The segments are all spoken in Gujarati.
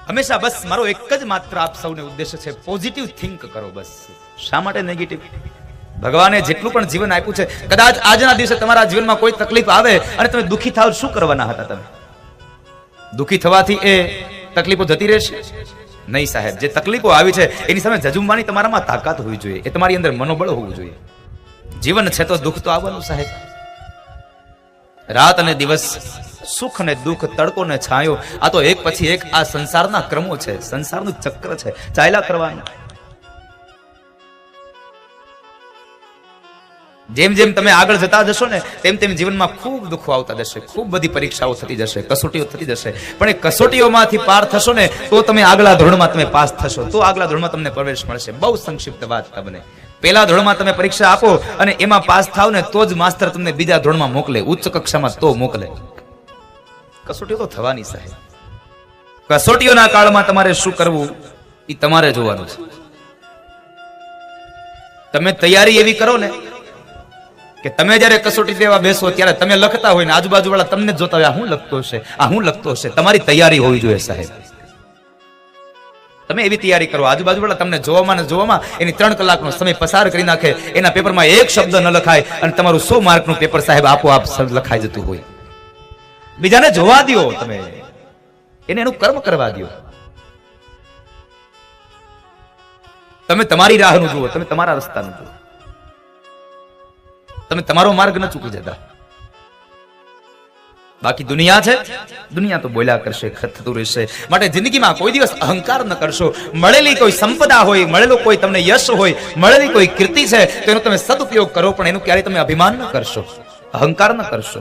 હંમેશા બસ મારો એક જ માત્ર આપ સૌને ઉદ્દેશ્ય છે, પોઝિટિવ થિંક કરો. બસ શા માટે નેગેટિવ? ભગવાને જેટલું પણ જીવન આપ્યું છે, કદાચ આજના દિવસે તમારા જીવનમાં કોઈ તકલીફ આવે અને તમે દુઃખી થાવ, શું કરવાના હતા તમે? દુઃખી થવાથી એ તકલીફો જતી રહેશે? નહીં સાહેબ, જે તકલીફો આવી છે એની સામે જજુમવાની તમારામાં તાકાત હોવી જોઈએ, એ તમારી અંદર મનોબળ હોવું જોઈએ. જીવન છે તો દુઃખ તો આવવાનું સાહેબ. રાત અને દિવસ, સુખ અને દુઃખ, તડકો ને છાંયો, આ તો એક પછી એક આ સંસારના ક્રમો છે, સંસારનું ચક્ર છે, ચાલ્યા કરવાનું. જેમ જેમ તમે આગળ જતા જશો ને તેમ તેમ જીવનમાં ખૂબ દુઃખો આવતા જશે, ખૂબ બધી પરીક્ષાઓ થતી જશે, કસોટીઓ થતી જશે, પણ એ કસોટીઓમાંથી પાર થશો ને તો તમે આગલા ધોરણમાં તમે પાસ થશો, તો આગલા ધોરણમાં તમને પ્રવેશ મળશે. બહુ સંક્ષિપ્ત વાત તમને. પહેલા ધોરણમાં તમે પરીક્ષા આપો અને એમાં પાસ થાવ ને તો જ માસ્તર તમને બીજા ધોરણમાં મોકલે, ઉચ્ચ કક્ષામાં તો મોકલે. કસોટીઓ તો થવાની સાહેબ. કસોટીઓના કાળમાં તમારે શું કરવું એ તમારે જોવાનું છે. તમે તૈયારી એવી કરો ને કે તમે જયારે કસોટી દેવા બેસો ત્યારે તમે લખતા હોય ને આજુબાજુ વાળા તમને જોતા હોય, આ હું લખતો હશે, આ હું લખતો હશે. તમારી તૈયારી હોવી જોઈએ સાહેબ. તમે એવી તૈયારી કરો, આજુબાજુ વાળા તમને જોવામાં ને જોવામાં એની 3 કલાકનો સમય પસાર કરી નાખે, એના પેપરમાં એક શબ્દ ન લખાય અને તમારું 100 માર્કનું પેપર સાહેબ આપોઆપ લખાઈ જતું હોય. બીજાને જોવા દો, તમે એને એનું કર્મ કરવા દો. તમે તમારી રાહનું જુઓ, તમે તમારા રસ્તાનું જુઓ, તમે તમારો માર્ગ ન ચૂકી જતા. બાકી દુનિયા છે, દુનિયા તો બોલ્યા કરશે, થતું રહેશે. માટે જિંદગીમાં કોઈ દિવસ અહંકાર ન કરશો. મળેલી કોઈ સંપદા હોય, મળેલું કોઈ તમને યશ હોય, મળેલી કોઈ કીર્તિ છે તો એનો તમે સદુપયોગ કરો, પણ એનું ક્યારેય તમે અભિમાન ન કરશો, અહંકાર ન કરશો.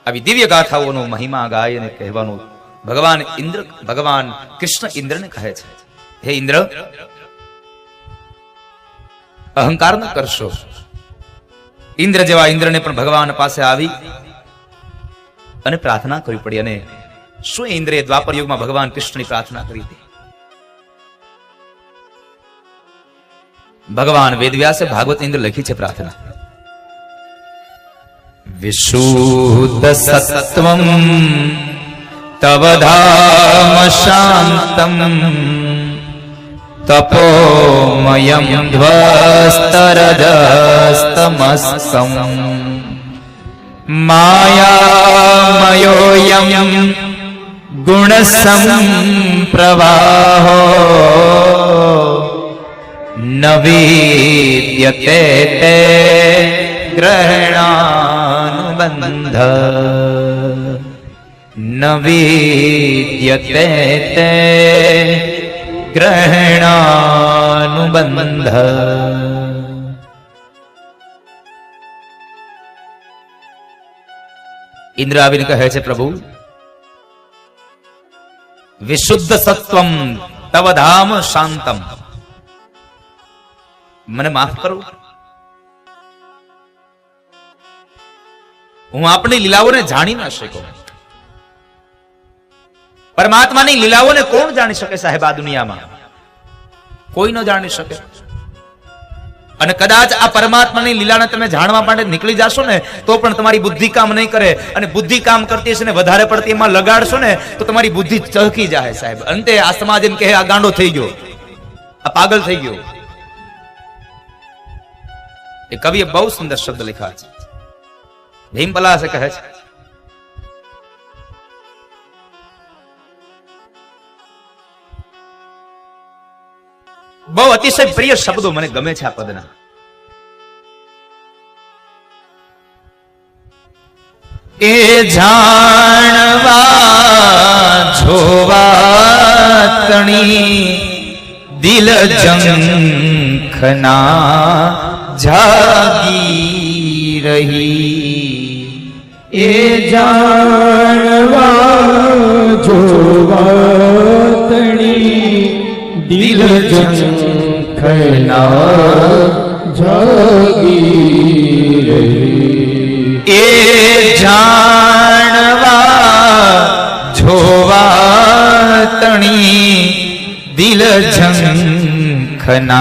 આવી દિવ્ય ગાથાઓનો મહિમા ગાય અને કહેવાનું ભગવાન કૃષ્ણ ઇન્દ્રને કહે છે, હે ઇન્દ્ર, અહંકાર ન કરશો. ઇન્દ્ર જેવા ઇન્દ્રને પણ ભગવાન પાસે આવી અને પ્રાર્થના કરવી પડી. અને શું ઇન્દ્રે દ્વાપર યુગમાં ભગવાન કૃષ્ણની પ્રાર્થના કરી હતી? ભગવાન વેદવ્યાસે ભાગવત ઇન્દ્ર લખી છે પ્રાર્થના. વિશુદ્ધ સત્વમ તવ ધામ શાંતમ તપોમયમ ધ્વસ્તરજસ્તમસ્તમ માયામયોયમ ગુણસંપ્રવાહો ન વિદ્યતે તે ગ્રહણાનુબંધ ન વિદ્યતે તે ગ્રહણાનુબંધ. ઇન્દ્ર આવીને કહે છે, પ્રભુ, વિશુદ્ધ સત્વમ તવ ધામ શાંતમ, મને માફ કરો, હું આપણી લીલાઓને જાણી ના શકું. પરમાત્માની લીલાઓને કોણ જાણી શકે સાહેબ? આ દુનિયામાં કોઈ ન જાણી શકે. અને કદાચ આ પરમાત્માની લીલાને તમે જાણવા માટે નીકળી જશો ને તો પણ તમારી બુદ્ધિ કામ નહીં કરે. અને બુદ્ધિ કામ કરતી હશે ને વધારે પડતી એમાં લગાડશો ને તો તમારી બુદ્ધિ ચહકી જાય સાહેબ. અંતે આ સમાજ એમ કહે, આ ગાંડો થઈ ગયો, આ પાગલ થઈ ગયો. એ કવિએ બહુ સુંદર શબ્દ લખ્યા છે. ભીમ પલાસે કહે છે, બહુ અતિશય પ્રિય શબ્દો મને ગમે છે આ પદના. એ જાણવા જોવા તણી દિલ જંખના જાગી રહી. એ જાણવા જોવા તણી દિલ જંખના જાગી રહી. એ જાણવા જોવા તણી દિલ ઝંખના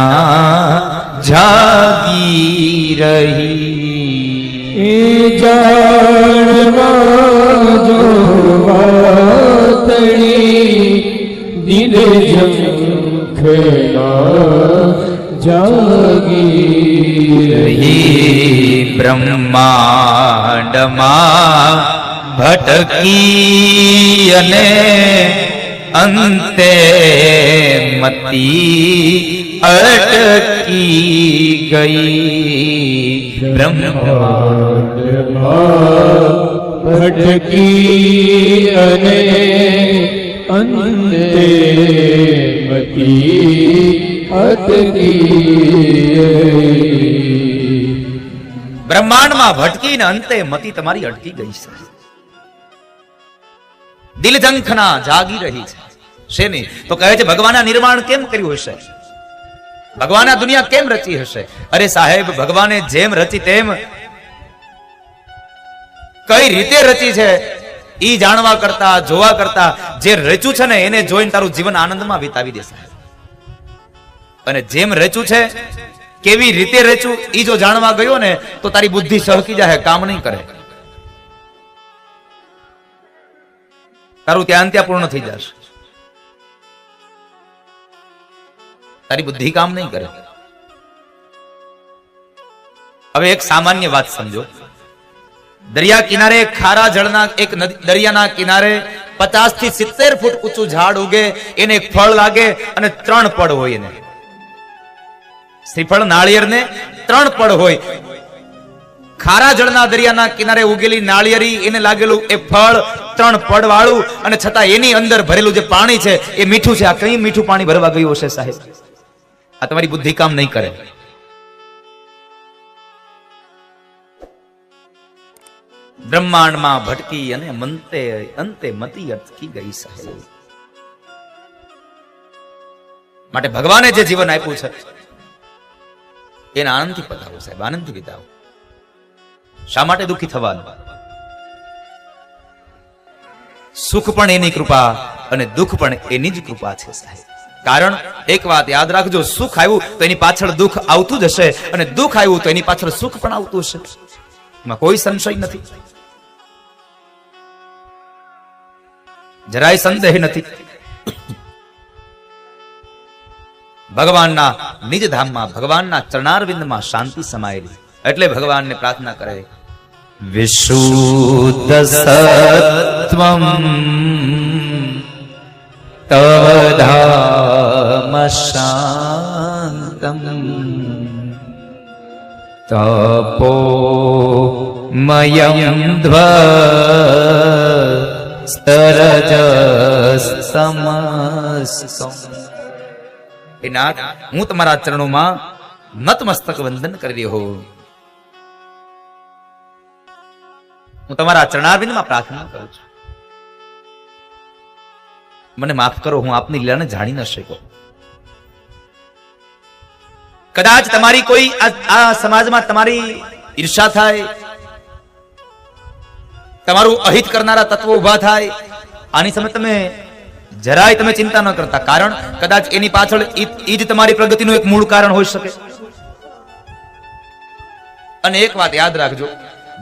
જાગી રહી. એ જાણવા ઝંખના જાગી રહી બ્રહ્માંડમાં ભટકી અને અંતે મતી અટકી ગઈ બ્રહ્માંડમાં ભટકી અને અંતે મતી અટકી બ્રહ્માંડમાં ભટકીને અંતે મતી તમારી અટકી ગઈ છે. દિલ ઝંખના જાગી રહી છે. શેની? તો કહે છે ભગવાને નિર્માણ કેમ કર્યું હશે, ભગવાને આ દુનિયા કેમ રચી હશે? અરે સાહેબ, ભગવાને જેમ રચી તેમ કઈ રીતે રચી છે ઈ જાણવા કરતા, જોવા કરતા જે રચ્યું છે ને એને જોઈને તારું જીવન આનંદમાં વિતાવી દે સાહેબ. અને જેમ રચ્યું છે, કેવી રીતે રચ્યું ઈ જો જાણવા ગયો ને તો તારી બુદ્ધિ સહકી જાય, કામ નહીં કરે, તારું ત્યાં પૂર્ણ થઈ જશે, તારી બુદ્ધિ કામ નહીં કરે. હવે એક સામાન્ય વાત સમજો. દરિયા કિનારે ખારા જળના એક દરિયાના કિનારે 50 થી 70 ફૂટ ઊંચું ઝાડ ઉગે, એને એક ફળ લાગે અને 3 પડ હોય. એને શ્રીફળ નાળિયેર ને 3 પડ હોય. ખારા જળના દરિયાના કિનારે ઉગેલી નાળિયેરી, એને લાગેલું એ ફળ 3 પડ વાળું, અને છતાં એની અંદર ભરેલું જે પાણી છે એ મીઠું છે. આ કઈ મીઠું પાણી ભરવા ગયું હશે સાહેબ? આ તમારી બુદ્ધિ કામ નહીં કરે. બ્રહ્માંડમાં ભટકી અને અંતે મતી અટકી ગઈ સાહેબ. માટે ભગવાને જે જીવન આપ્યું છે એને આનંદથી પતાવો સાહેબ, આનંદથી વિતાવો. શા માટે દુઃખી થવાનું? સુખ પણ એની કૃપા અને દુઃખ પણ એની જ કૃપા છે સાહેબ. કારણ એક વાત યાદ રાખજો, સુખ આવ્યું તો એની પાછળ દુઃખ આવતું જ હશે, અને દુઃખ આવ્યું તો એની પાછળ સુખ પણ આવતું હશે. એમાં કોઈ સંશય નથી, જરાય સંદેહ નથી. ભગવાનના નિજ ધામમાં, ભગવાનના ચરણારવિંદમાં શાંતિ સમાયેલી. એટલે ભગવાનને પ્રાર્થના કરે, વિશુદ્ધ સત્વમ તવ ધામ શાંતમ તપો મયમ ધ્વ સ્તરજસ્તમસ્તમ. હે નાથ, હું તમારા ચરણોમાં નતમસ્તક વંદન કરી રહ્યો હું. હું તમારા ચરણારવિંદમાં પ્રાર્થના કરું છું, મને માફ કરો, હું આપની લીલાને જાણી ન શક્યો. કદાચ તમારી કોઈ આ સમાજમાં તમારી ઈર્ષા થાય, તમારું અહિત કરનારા તત્વો ઉભા થાય, આની સામે તમે જરાય તમે ચિંતા ન કરતા. કારણ કદાચ એની પાછળ ઈ જ તમારી પ્રગતિનું એક મૂળ કારણ હોઈ શકે. અને એક વાત યાદ રાખજો,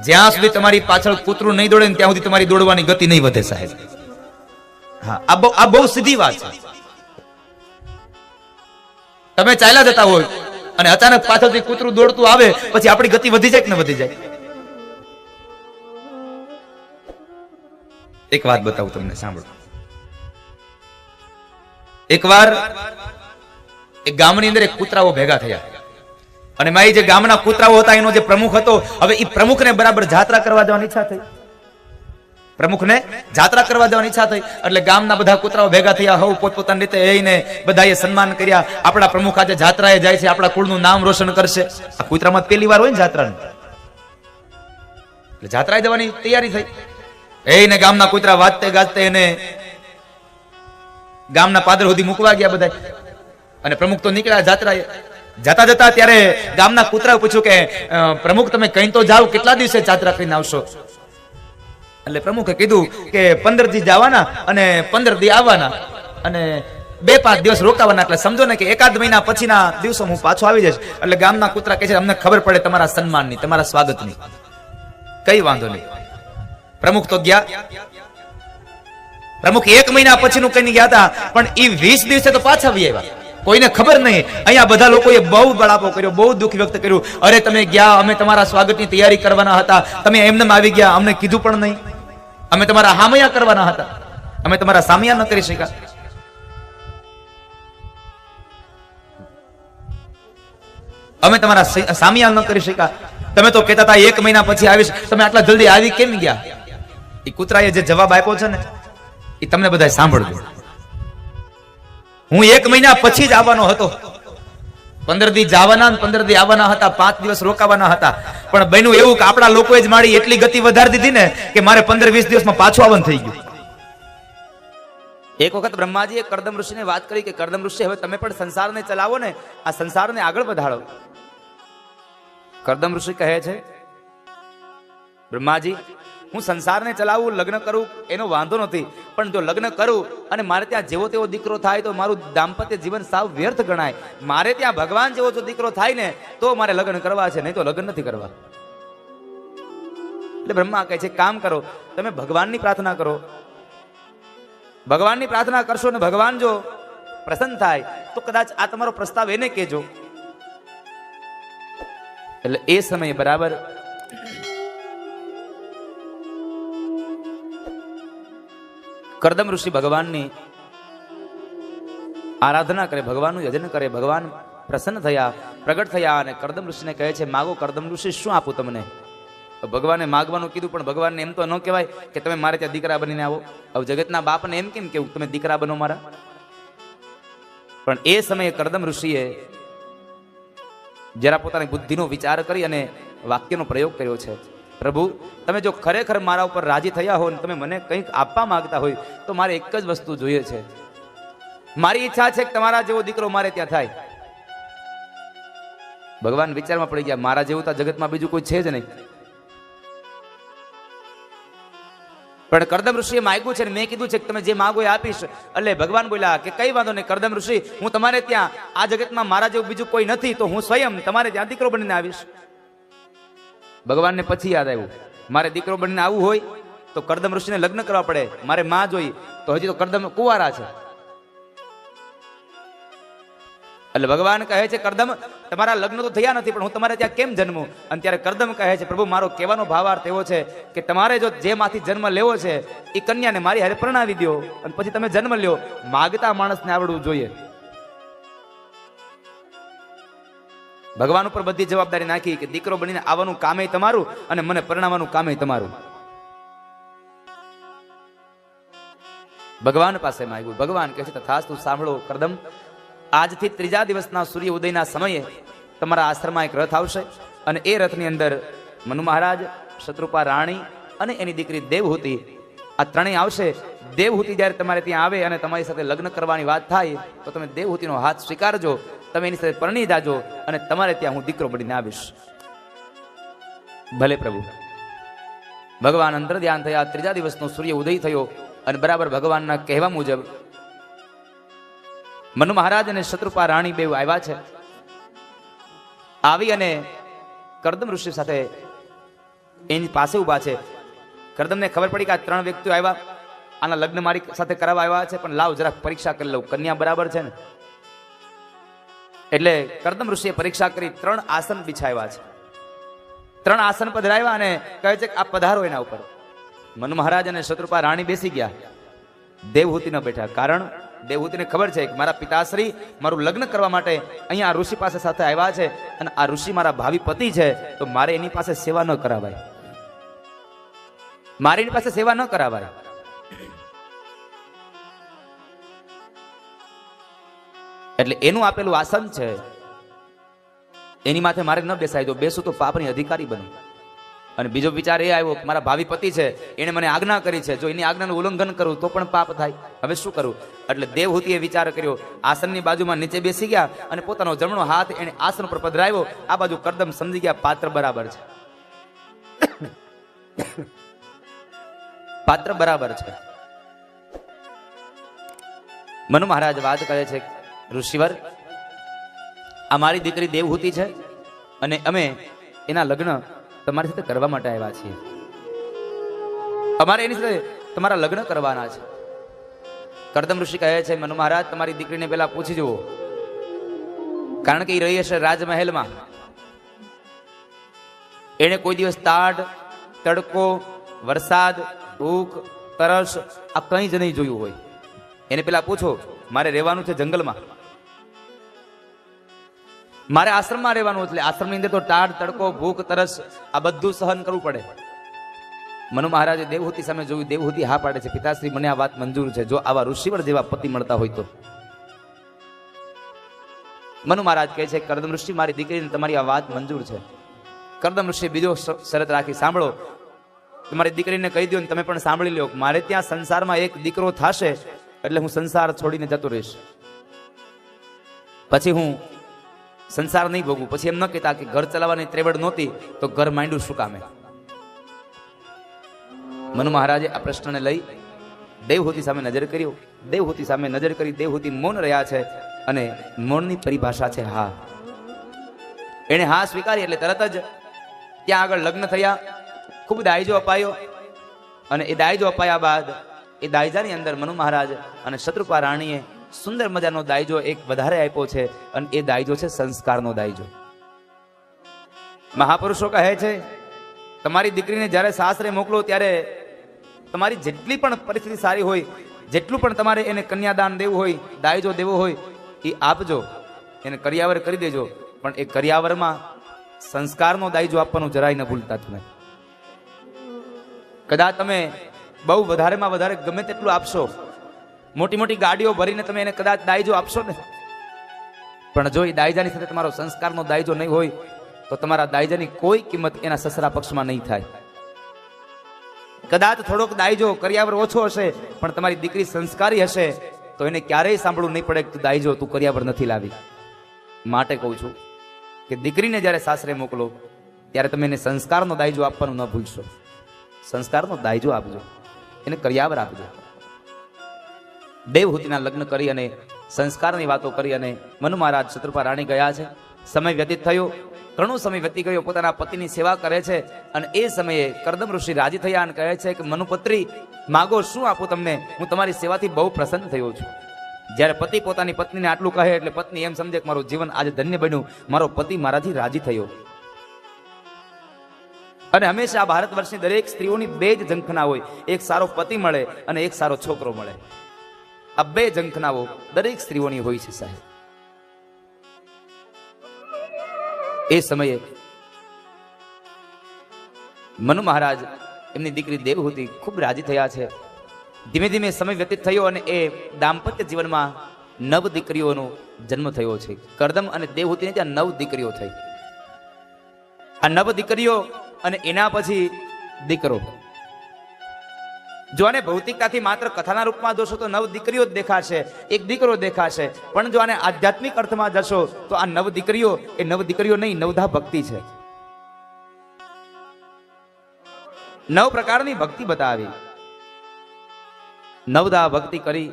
જ્યાં સુધી તમારી પાછળ કૂતરું નહીં દોડે ત્યાં સુધી તમારી દોડવાની ગતિ નહીં વધે સાહેબ. હા, આ બહુ સીધી વાત છે. તમે ચાલ્યા જતા હોય અને અચાનક પાછળથી કૂતરું દોડતું આવે, પછી આપણી ગતિ વધી જાય કે ન વધી જાય? એક વાત બતાવું તમને, સાંભળો. એકવાર એક ગામની અંદર એક કૂતરાઓ ભેગા થયા, અને મારી જે ગામના કૂતરાઓ હતા એનો જે પ્રમુખ હતો, હવે એ પ્રમુખને બરાબર જાત્રા કરવા જવાની ઈચ્છા થઈ. પ્રમુખને જાત્રા કરવા જવાની ઈચ્છા થઈ એટલે ગામના બધા કૂતરાઓ ભેગા થયા. હવ પોતપોતાની રીતે એને બધાએ સન્માન કર્યા. આપણા પ્રમુખ આજે જાત્રાએ જાય છે, આપણા કુળનું નામ રોશન કરશે. આ કૂતરામાં પહેલી વાર હોય ને જાત્રાની, એટલે જાત્રાએ જવાની તૈયારી થઈ. એને ગામના કૂતરા વાજતે ગાજતે એને ગામના પાદર સુધી મૂકવા ગયા બધા, અને પ્રમુખ તો નીકળ્યા જાત્રાએ. જતા જતા ત્યારે ગામના કૂતરાએ પૂછ્યું કે પ્રમુખ તમે કઈ તો જાઓ, કેટલા દિવસે જાત્રા કરીને આવશો? એટલે પ્રમુખે કીધું કે 15 દી જવાના અને 15 દી આવવાના, અને 2-5 દિવસ રોકાવાના. એટલે સમજો ને કે 1-8 મહિના પછીના દિવસો હું પાછો આવી જઈશ. એટલે ગામના કૂતરા કહે છે અમને ખબર પડે તમારા સન્માનની, તમારા સ્વાગતની, કઈ વાંધો નહીં. પ્રમુખ તો ગયા. પ્રમુખ 1 મહિના પછીનું કઈ ગયા હતા, પણ એ 20 દિવસે તો પાછા આવી આવ્યા. કોઈને ખબર નહીં. અહીંયા બધા લોકોએ બહુ બળાપો કર્યો, બહુ દુઃખ વ્યક્ત કર્યું. અરે તમે ગયા, અમે તમારા સ્વાગતની તૈયારી કરવાના હતા, તમે એમને આવી ગયા, અમને કીધું પણ નહીં. અમે તમારા હામયા કરવાના હતા, અમે તમારા સામયા ન કરી શક્યા. અમે તમારા સામયા ન કરી શક્યા. તમે તો કહેતા હતા 1 મહિના પછી આવીશ, તમે આટલા જલ્દી આવી કેમ ગયા? એ કૂતરાએ જે જવાબ આપ્યો છે ને, એ તમને બધા સાંભળજો. હું 1 મહિના પછી જ આવવાનો હતો. 15 દી જવાના, 15 દી આવવાના હતા, 5 દિવસ રોકાવાના હતા. પણ બન્યું એવું કે આપણા લોકોએ જ મારી એટલી ગતિ વધારી દીધી ને કે મારે 15-20 દિવસમાં પાછું આવવાનું થઈ ગયું. એક વખત બ્રહ્માજીએ કરદમ ઋષિને વાત કરી કે કરદમ ઋષિ, હવે તમે પણ સંસારને ચલાવો ને, આ સંસારને આગળ વધારો. કરદમ ઋષિ કહે છે, બ્રહ્માજી, હું સંસારને ચલાવું, લગ્ન કરું એનો વાંધો નથી, પણ જો લગ્ન કરું અને મારે ત્યાં જેવો તેવો દીકરો થાય તો મારું દાંપત્ય જીવન સાવ વ્યર્થ ગણાય. મારે ત્યાં ભગવાન જેવો જો દીકરો થાય ને તો મારે લગ્ન કરવા છે, નહીં તો લગ્ન નથી કરવા. એટલે બ્રહ્મા કહે છે, કામ કરો, તમે ભગવાનની પ્રાર્થના કરો. ભગવાનની પ્રાર્થના કરશો ને ભગવાન જો પ્રસન્ન થાય તો કદાચ આ તમારો પ્રસ્તાવ એને કહેજો. એટલે એ સમયે બરાબર કરદમ ઋષિ ભગવાનની આરાધના કરે, ભગવાનનું યજન કરે. ભગવાન પ્રસન્ન થયા, પ્રગટ થયા અને કરદમ ઋષિને કહે છે, માગો કરદમ ઋષિ, શું આપું તમને? ભગવાને માગવાનું કીધું, પણ ભગવાનને એમ તો ન કહેવાય કે તમે મારે ત્યાં દીકરા બનીને આવો. હવે જગતના બાપને એમ કેમ કેવું તમે દીકરા બનો મારા? પણ એ સમયે કરદમ ઋષિએ જરા પોતાની બુદ્ધિનો વિચાર કરી અને વાક્યનો પ્રયોગ કર્યો છે, પ્રભુ, તમે જો ખરેખર મારા ઉપર રાજી થયા હો ને તમે મને કંઈક આપવા માંગતા હોય તો મારે એક જ વસ્તુ જોઈએ છે. મારી ઈચ્છા છે કે તમારા જેવો દીકરો મારે ત્યાં થાય. ભગવાન વિચારમાં પડી ગયા, મારા જેવું તો જગતમાં બીજું કોઈ છે જ નહીં. પણ કરદમ ઋષિએ માંગ્યું છે ને મેં કીધું છે કે તમે જે માંગો એ આપીશ. એટલે ભગવાન બોલ્યા કે કઈ વાંધો નહીં કરદમ ઋષિ, હું તમારે ત્યાં આ જગતમાં મારા જેવું બીજું કોઈ નથી, તો હું સ્વયં તમારે ત્યાં દીકરો બનીને આવીશ. ભગવાનને પછી યાદ આવ્યું, મારે દીકરો બનીને આવવું હોય તો કરદમ ઋષિને લગ્ન કરવા પડે. મારે માં જોઈ તો હજી તો કરદમ કુંવારા છે. એટલે ભગવાન કહે છે, કરદમ, તમારા લગ્ન તો થયા નથી, પણ હું તમારે ત્યાં કેમ જન્મું? અને ત્યારે કરદમ કહે છે, પ્રભુ, મારો કહેવાનો ભાવાર્થ એવો છે કે તમારે જો જેમાંથી જન્મ લેવો છે એ કન્યાને મારી હારે પરણાવી દો અને પછી તમે જન્મ લ્યો. માગતા માણસને આવડવું જોઈએ. ભગવાન ઉપર બધી જવાબદારી નાખી કે દીકરો બનીને આવવાનું કામે તમારું અને મને પરણાવવાનું કામે તમારું. ભગવાન પાસે માંગ્યું. ભગવાન કહે છે, તથાસ્તુ, સાંભળો કરદમ, આજથી 3જા દિવસના સૂર્ય ઉદયના સમયે તમારા આશ્રમમાં એક રથ આવશે અને એ રથની અંદર મનુ મહારાજ, શત્રુપા રાણી અને એની દીકરી દેવહૂતિ, આ ત્રણેય આવશે. દેવહૂતિ જ્યારે તમારે ત્યાં આવે અને તમારી સાથે લગ્ન કરવાની વાત થાય તો તમે દેવહૂતિનો હાથ સ્વીકારજો, તમે એની સાથે પરણી જાજો અને તમારે ત્યાં હું દીકરો બનીને આવીશ. ભલે પ્રભુ. ભગવાન અંતર ધ્યાન થયા. 3જા દિવસનો સૂર્ય ઉદય થયો અને બરાબર ભગવાનના કહેવા મુજબ મનુ મહારાજ અને શત્રુપા રાણી બે આવ્યા છે. આવી અને કરદમ ઋષિ સાથે એની પાસે ઉભા છે. કરદમને ખબર પડી કે આ 3 વ્યક્તિઓ આવ્યા, આના લગ્ન મારી સાથે કરાવવા આવ્યા છે, પણ લાવ જરાક પરીક્ષા કરી લઉં, કન્યા બરાબર છે ને. એટલે કરદમ ઋષિએ પરીક્ષા કરી 3 આસન બિછાવ્યા છે. 3 આસન પધરાવ્યા અને કહે છે કે આ પધારો એના ઉપર. મનુ મહારાજ અને શત્રુપા રાણી બેસી ગયા, દેવહૂતિ ન બેઠા. કારણ દેવહૂતિને ખબર છે કે મારા પિતાશ્રી મારું લગ્ન કરવા માટે અહીંયા ઋષિ પાસે સાથે આવ્યા છે અને આ ઋષિ મારા ભાવિ પતિ છે, તો મારે એની પાસે સેવા ન કરાવાય, મારે એની પાસે સેવા ન કરાવાય. એટલે એનું આપેલું આસન છે એની માથે મારે ન બેસાય. જો બેસું તો પાપની અધિકારી બનું. અને બીજો વિચાર એ આવ્યો કે મારા ભાવિ પતિ છે, એને મને આજ્ઞા કરી છે, જો એની આજ્ઞાનું ઉલ્લંઘન કરું તો પણ પાપ થાય, હવે શું કરું? એટલે દેવહૂતિએ વિચાર કર્યો, આસનની બાજુમાં નીચે બેસી ગયા અને પોતાનો જમણો હાથ એને આસન પર પધરાવ્યો. આ બાજુ કરદમ સમજી ગયા પાત્ર બરાબર છે, પાત્ર બરાબર છે. મનુ મહારાજ વાત કરે છે, ઋષિવર, આ મારી દીકરી દેવહૂતિ છે અને અમે એના લગ્ન તમારી સાથે કરવા માટે આવ્યા છીએ. અમારે એની સાથે તમારા લગ્ન કરવાના છે. કરદમ ઋષિ કહે છે મનુ મહારાજ તમારી દીકરીને પેલા પૂછી જુઓ, કારણ કે એ રહી હશે રાજમહેલમાં. એને કોઈ દિવસ તાડ, તડકો, વરસાદ, ભૂખ, તરસ આ કંઈ જ નહીં જોયું હોય. એને પેલા પૂછો મારે રહેવાનું છે જંગલમાં, મારે આશ્રમમાં રહેવાનું, એટલે આશ્રમની અંદર તો તાડ, તડકો, ભૂખ, તરસ આ બધું સહન કરવું પડે. મનુ મહારાજે દેવહૂતિ સામે જોયું. દેવહૂતિ હા પાડે છે, પિતાશ્રી મને આ વાત મંજૂર છે, જો આવા ઋષિવર જેવા પતિ મળતા હોય તો. મનુ મહારાજ કહે છે કરદમ ઋષિ મારી દીકરીને તમારી આ વાત મંજૂર છે. કરદમ ઋષિ બીજો શરત રાખી, સાંભળો તમારી દીકરીને કહી દો ને તમે પણ સાંભળી લો, મારે ત્યાં સંસારમાં એક દીકરો થશે એટલે હું સંસાર છોડીને જતો રહીશ, પછી હું સંસાર નહીં ભોગવું. પછી એમ ન કહેતા કે ઘર ચલાવવાની ત્રેવડ નહોતી તો ઘર માંડ્યું શું કામે. મનુ મહારાજે આ પ્રશ્નને લઈ દેવહૂતિ સામે નજર કર્યો. દેવહૂતિ સામે નજર કરી દેવહૂતિ મૌન રહ્યા છે, અને મૌનની પરિભાષા છે હા. એને હા સ્વીકારી એટલે તરત જ ત્યાં આગળ લગ્ન થયા. ખૂબ દાયજો અપાયો, અને એ દાયજો અપાયા બાદ એ દાયજાની અંદર મનુ મહારાજ અને શત્રુપા રાણીએ સુંદર મજાનો દાયજો એક વધારે આપ્યો છે, અને એ દાયજો છે સંસ્કારનો દાયજો. મહાપુરુષો કહે છે તમારી દીકરીને જ્યારે સાસરે મોકલો ત્યારે તમારી જેટલી પણ પરિસ્થિતિ સારી હોય, જેટલું પણ તમારે એને કન્યાદાન દેવું હોય, દાયજો દેવો હોય એ આપજો, એને કરિયાવર કરી દેજો, પણ એ કરિયાવરમાં સંસ્કારનો દાયજો આપવાનું જરાય ન ભૂલતા તમે. કદાચ તમે બહુ વધારેમાં વધારે ગમે તેટલું આપશો, મોટી મોટી ગાડીઓ ભરીને તમે એને કદાચ દાયજો આપશો ને, પણ જો એ દાયજાની સાથે તમારો સંસ્કારનો દાયજો નહીં હોય તો તમારા દાયજાની કોઈ કિંમત એના સસરા પક્ષમાં નહીં થાય. કદાચ થોડોક દાયજો કરિયાવર ઓછો હશે, પણ તમારી દીકરી સંસ્કારી હશે તો એને ક્યારેય સાંભળવું નહીં પડે કે તું દાયજો, તું કરિયાવર નથી લાવી. માટે કહું છું કે દીકરીને જ્યારે સાસરે મોકલો ત્યારે તમે એને સંસ્કારનો દાયજો આપવાનું ન ભૂલશો. સંસ્કારનો દાયજો આપજો, એને કરિયાવર આપજો. દેવહૂતિના લગ્ન કરી અને સંસ્કારની વાતો કરી અને મનુ મહારાજ શત્રુપા રાણી ગયા છે. સમય વ્યતીત થયો, ઘણો સમય વ્યતી ગયો, પોતાના પતિની સેવા કરે છે, અને એ સમયે કરદમ ઋષિ રાજી થયા અને કહે છે કે મનુપુત્રી માગો, શું આપું તમને, હું તમારી સેવાથી બહુ પ્રસન્ન થયો છું. જ્યારે પતિ પોતાની પત્નીને આટલું કહે એટલે પત્ની એમ સમજે કે મારું જીવન આજે ધન્ય બન્યું, મારો પતિ મારાથી રાજી થયો. અને હંમેશા ભારત વર્ષની દરેક સ્ત્રીઓની બે જ ઝંખના હોય, એક સારો પતિ મળે અને એક સારો છોકરો મળે. આ બે ઝંખનાઓ દરેક સ્ત્રીઓની હોય છે સાહેબ. એ સમયે મનુ મહારાજ એમની દીકરી દેવહૂતિ ખૂબ રાજી થયા છે. ધીમે ધીમે સમય વ્યતીત થયો અને એ દાંપત્ય જીવનમાં 9 દીકરીઓનો જન્મ થયો છે. કરદમ અને દેવહૂતિને ત્યાં 9 દીકરીઓ થઈ. આ 9 દીકરીઓ અને એના પછી દીકરો. જો આને ભૌતિકતાથી માત્ર કથાના રૂપમાં જોશો તો 9 દીકરીઓ જ દેખાશે, એક દીકરો દેખાશે, પણ જો આને આધ્યાત્મિક અર્થમાં જશો તો આ 9 દીકરીઓ એ 9 દીકરીઓ નહીં, નવધા ભક્તિ છે. 9 પ્રકારની ભક્તિ બતાવી. નવધા ભક્તિ કરી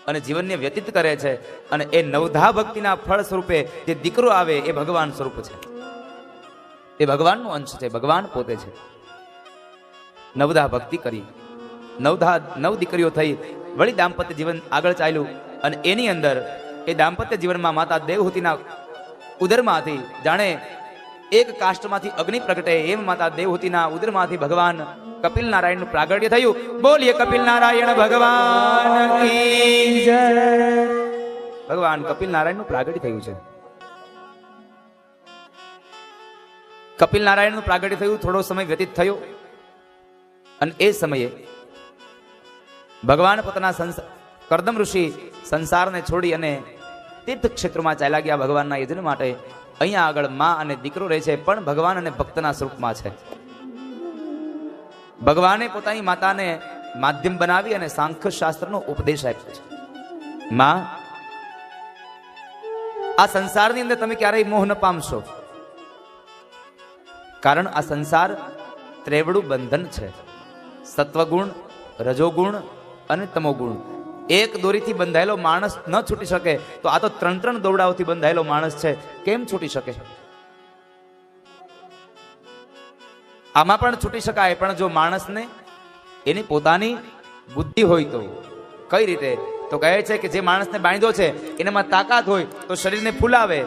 અને જીવનને વ્યતીત કરે છે, અને એ નવધા ભક્તિના ફળ સ્વરૂપે જે દીકરો આવે એ ભગવાન સ્વરૂપ છે, એ ભગવાનનો અંશ છે, ભગવાન પોતે છે. નવધા ભક્તિ કરી, 9 દીકરીઓ થઈ, વળી દાંપત્ય જીવન આગળ ચાલ્યું, અને એની અંદર એ દાંપત્ય જીવનમાં માતા દેવહૂતિના ઉદરમાંથી જાણે એક કાષ્ટમાંથી અગ્નિ પ્રગટે એમ માતા દેવહૂતિના ઉદરમાંથી ભગવાન કપિલ નારાયણનું પ્રાગટ્ય થયું. બોલીએ કપિલ નારાયણ ભગવાન કી જય. ભગવાન કપિલ નારાયણનું પ્રાગટ્ય થયું છે. કપિલ નારાયણનું પ્રાગટ્ય થયું, થોડો સમય વ્યતીત થયો, અને એ સમયે ભગવાન પોતાના કરદમ ઋષિ સંસારને છોડી અને તીર્થ ક્ષેત્રમાં ચાલ્યા ગયા ભગવાનના યજ્ઞ માટે. અહીંયા આગળ માં અને દીકરો રહે છે, પણ ભગવાન અને ભક્તના સ્વરૂપમાં છે. ભગવાને પોતાની માતાને માધ્યમ બનાવી અને સાંખ્ય શાસ્ત્રનો ઉપદેશ આપ્યો છે. માં, આ સંસારની અંદર તમે ક્યારેય મોહ ન પામશો, કારણ આ સંસાર ત્રેવડું બંધન છે. સત્વગુણ, રજોગુણ અને તમોગુણ. એક દોરીથી બંધાયેલો માણસ ન છૂટી શકે, તો આ તો 3 દોરડાઓથી બંધાયેલો માણસ છે, કેમ છૂટી શકે? આમાં પણ છૂટી શકાય, પણ જો માણસને એની પોતાની બુદ્ધિ હોય તો કઈ રીતે તો કહે છે કે જે માણસને બાંધ્યો છે એનામાં તાકાત હોય તો શરીરને ફૂલાવે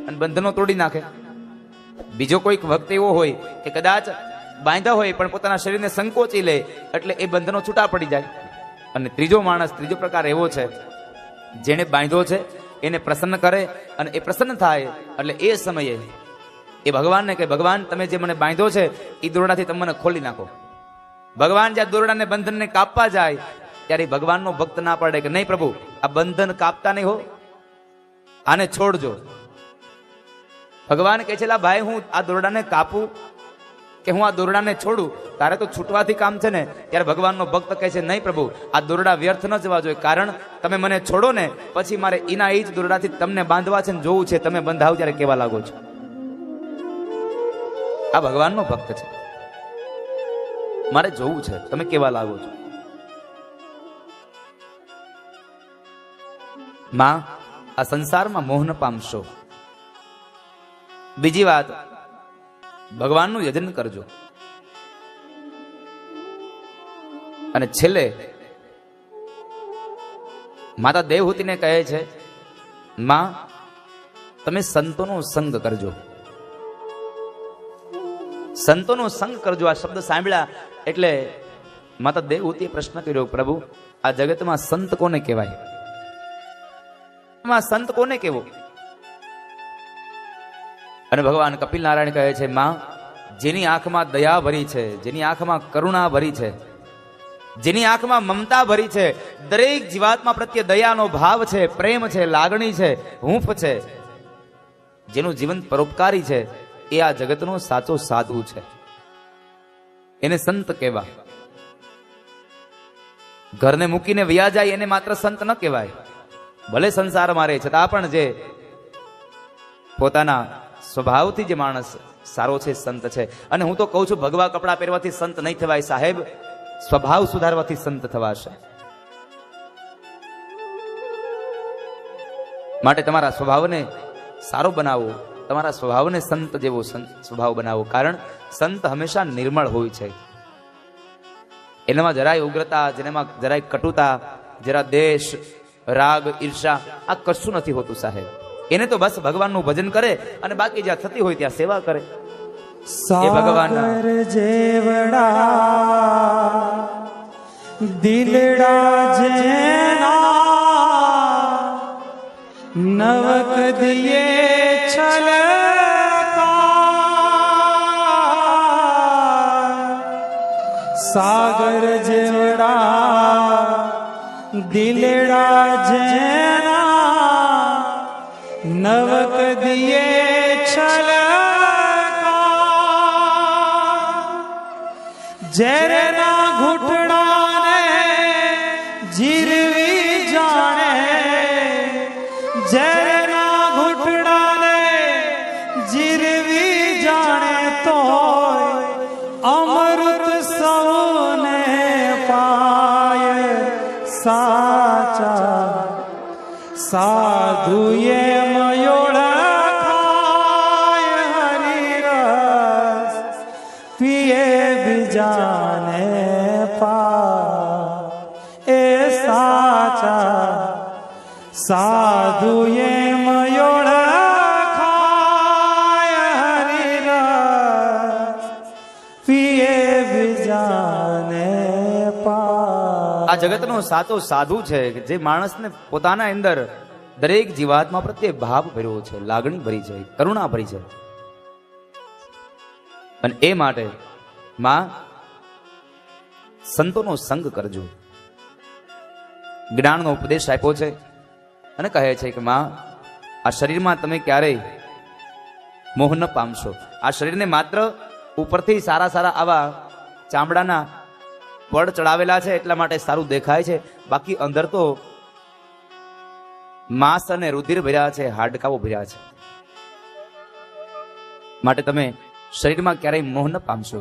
અને બંધનો તોડી નાખે. બીજો કોઈક વખત એવો હોય કે કદાચ બાંધ્યા હોય પણ પોતાના શરીરને સંકોચી લે એટલે એ બંધનો છૂટા પડી જાય. અને ત્રીજો પ્રકાર એવો છે જેને બાંધ્યો છે એને પ્રસન્ન કરે અને એ પ્રસન્ન થાય એટલે એ સમયે એ ભગવાનને કહે, ભગવાન તમે જે મને બાંધ્યો છે એ દોરડાથી તમે મને ખોલી નાખો. ભગવાન જ્યાં દોરડાને બંધનને કાપવા જાય ત્યારે ભગવાનનો ભક્ત ના પડે કે નહીં પ્રભુ આ બંધન કાપતા નહીં હો, આને છોડજો. ભગવાન કહે છે લા ભાઈ હું આ દોરડાને કાપું કે હું આ દોરડાને છોડું, તારે તો છૂટવાથી કામ છે ને. ત્યારે ભગવાનનો ભક્ત કહે છે નહીં પ્રભુ આ દોરડા વ્યર્થ ન જવા જોઈએ, કારણ તમે મને છોડો ને પછી મારે એના એ જ દોરડાથી તમને બાંધવા છે ને જોવું છે તમે બંધાવ ત્યારે કેવા લાગો છો. આ ભગવાનનો ભક્ત છે, મારે જોવું છે તમે કેવા લાગો છો. માં આ સંસારમાં મોહ ન પામશો. બીજી વાત ભગવાનનું યજન કરજો. અને છેલ્લે માતા દેવહૂતિને કહે છે માં તમે સંતોનો સંગ કરજો. સંતોનો સંગ કરજો આ શબ્દ સાંભળ્યા એટલે માતા દેવહૂતિએ પ્રશ્ન કર્યો, પ્રભુ આ જગતમાં સંત કોને કહેવાય? સંત કોને કહેવો? અને ભગવાન કપિલ નારાયણ કહે છે માં જેની આંખમાં દયા ભરી છે, જેની આંખમાં કરુણા ભરી છે, જેની આંખમાં મમતા ભરી છે, દરેક જીવાત્મા પ્રત્યે દયાનો ભાવ છે, પ્રેમ છે, લાગણી છે, હૂંફ છે, જેનું જીવન પરોપકારી છે એ આ જગતનો સાચો સાધુ છે, એને સંત કહેવા. ઘરને મૂકીને વયા જાય એને માત્ર સંત ન કહેવાય. ભલે સંસારમાં રહે છતાં પણ જે પોતાના સ્વભાવથી જે માણસ સારો છે સંત છે. અને હું તો કહું છું ભગવા કપડા પહેરવાથી સંત નહીં થવાય સાહેબ, સ્વભાવ સુધારવાથી સંત થવાશે. માટે તમારા સ્વભાવને સારો બનાવો, તમારા સ્વભાવને સંત જેવો સ્વભાવ બનાવો, કારણ સંત હંમેશા નિર્મળ હોય છે. એનામાં જરાય ઉગ્રતા, જેનામાં જરાય કટુતા, જરા દેશ, રાગ, ઈર્ષા આ કશું નથી હોતું સાહેબ. એને તો બસ ભગવાનનું ભજન કરે અને બાકી જ્યાં થતી હોય ત્યાં સેવા કરે. એ ભગવાન જેવડા દિલડા જેના નવક દિયે છલકા સાગર જેવડા દિલડા જેના નવક દિયે છલકા ઝેરના ઘૂંટડાને જીરવી જાણે, ઝેરના ઘૂંટડાને જીરવી જાણે તોય અમૃત સૌને પાય સાચા સાધુએ મયોળખાય હરિરસ પિયે બીજાને પા એ સાચા સાધુએ મયોળખાય હરિરસ પિયે બીજાને પા. આ જગતનો સાચો સાધુ છે જે માણસને પોતાના અંદર દરેક જીવાત્મા પ્રત્યે ભાવ ભર્યો છે, લાગણી ભરી છે, કરુણા ભરી છે. અને એ માટે માં સંતોનો સંગ કરજો. જ્ઞાનનો ઉપદેશ આપ્યો છે અને કહે છે કે માં આ શરીરમાં તમે ક્યારેય મોહ ન પામશો. આ શરીરને માત્ર ઉપરથી સારા સારા આવા ચામડાના પડ ચડાવેલા છે એટલા માટે સારું દેખાય છે, બાકી અંદર તો માંસ અને રુધિર ભર્યા છે, હાડકાઓ ભર્યા છે. માટે તમે શરીરમાં ક્યારેય મોહ ન પામશો.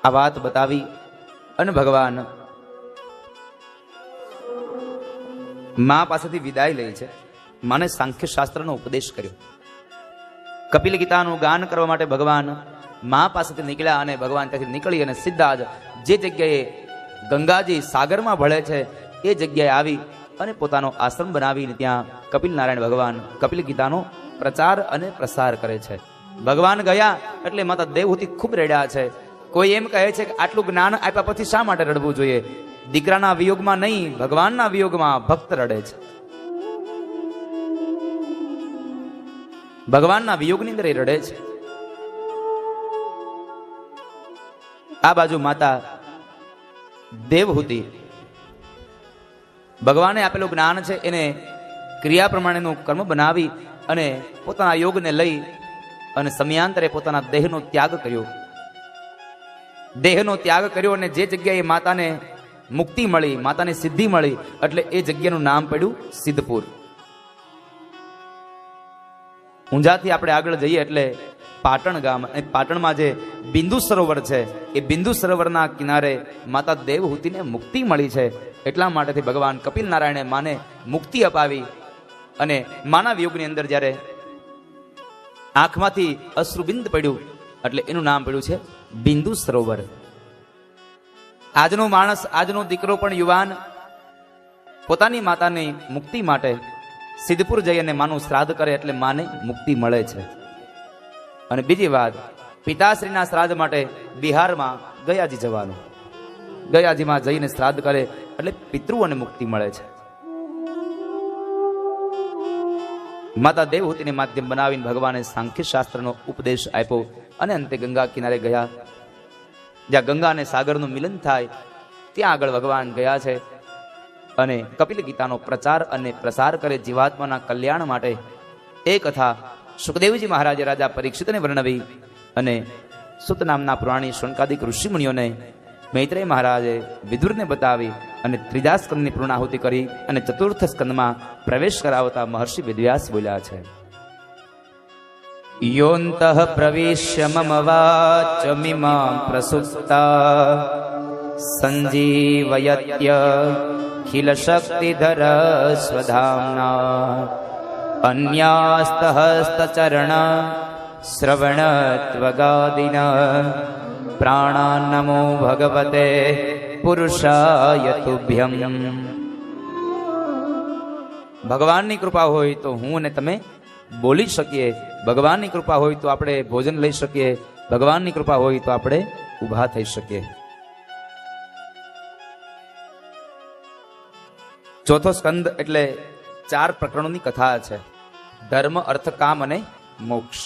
આ વાત બતાવી અને ભગવાન મા પાસેથી વિદાય લે છે. માને સાંખ્ય શાસ્ત્રનો ઉપદેશ કર્યો. કપિલ ગીતાનું ગાન કરવા માટે ભગવાન મા પાસેથી નીકળ્યા અને ભગવાન ત્યાંથી નીકળી અને સીધા જ જે જગ્યાએ ગંગાજી સાગરમાં ભળે છે એ જગ્યાએ આવી અને પોતાનો આશ્રમ બનાવીને ત્યાં કપિલ નારાયણ ભગવાન કપિલ ગીતાનો પ્રચાર અને પ્રસાર કરે છે. ભગવાન ગયા એટલે માતા દેવહૂતિ ખૂબ રડ્યા છે. કોઈ એમ કહે છે કે આટલું જ્ઞાન આપ્યા પછી શા માટે રડવું જોઈએ? દીકરાના વિયોગમાં નહીં, ભગવાનના વિયોગમાં ભક્ત રડે છે. ભગવાનના વિયોગની અંદર એ રડે છે. આ બાજુ માતા દેવહૂતિ ભગવાને આપેલું જ્ઞાન છે એને ક્રિયા પ્રમાણેનું કર્મ બનાવી અને પોતાના યોગને લઈ અને સમયાંતરે પોતાના દેહનો ત્યાગ કર્યો. દેહનો ત્યાગ કર્યો અને જે જગ્યાએ માતાને મુક્તિ મળી, માતાને સિદ્ધિ મળી, એટલે એ જગ્યાનું નામ પડ્યું સિદ્ધપુર. ઊંઝાથી આપણે આગળ જઈએ એટલે પાટણ ગામ, અને પાટણમાં જે બિંદુ સરોવર છે એ બિંદુ સરોવરના કિનારે માતા દેવહૂતિને મુક્તિ મળી છે. એટલા માટેથી ભગવાન કપિલ નારાયણે માને મુક્તિ અપાવી અને માના વિયોગની અંદર જ્યારે આંખમાંથી અશ્રુબિંદ પડ્યું એટલે એનું નામ પડ્યું છે બિંદુ સરોવર. આજનો માણસ, આજનો દીકરો પણ યુવાન પોતાની માતાની મુક્તિ માટે સિદ્ધપુર જઈ અને માનું શ્રાદ્ધ કરે એટલે માને મુક્તિ મળે છે. અને બીજી વાત, પિતાશ્રીના શ્રાદ્ધ માટે બિહારમાં ગયાજી જવાનું. ગયાજીમાં જઈને શ્રાદ્ધ કરે એટલે પિતૃઓને મુક્તિ મળે છે. માતા દેવહૂતિને માધ્યમ બનાવીને ભગવાને સાંખ્ય શાસ્ત્રનો ઉપદેશ આપ્યો અને અંતે ગંગા કિનારે ગયા. જ્યાં ગંગા અને સાગરનું મિલન થાય ત્યાં આગળ ભગવાન ગયા છે અને કપિલ ગીતાનો પ્રચાર અને પ્રસાર કરે જીવાત્માના કલ્યાણ માટે. એ કથા સુખદેવજી મહારાજે રાજા પરીક્ષિતને વર્ણવી અને સુત નામના પુરાણી શૌનકાદિક ઋષિમુનિઓને મૈત્રેય મહારાજે વિદુરને બતાવી અને ત્રીજા સ્કંદની પૂર્ણાહુતિ કરી અને ચતુર્થ સ્કંદમાં પ્રવેશ કરાવતા મહર્ષિ વેદવ્યાસ બોલ્યા છે, યોંતઃ પ્રવિશ્ય મમ વાચમિમાં પ્રસુપ્તા સંજીવયત્ય ખિલ શક્તિધર સ્વધામ્ના અન્યાસ્તહસ્તચરણ શ્રવણત્વગાદિન પ્રાણાન્નમો ભગવતે પુરુષાય તુભ્યમ. ભગવાનની કૃપા હોય તો હું અને તમે બોલી શકીએ, ભગવાનની કૃપા હોય તો આપણે ભોજન લઈ શકીએ, ભગવાનની કૃપા હોય તો આપણે ઊભા થઈ શકીએ. ચોથો સ્કંદ એટલે 4 પ્રકરણોની કથા છે, ધર્મ, અર્થ, કામ અને મોક્ષ.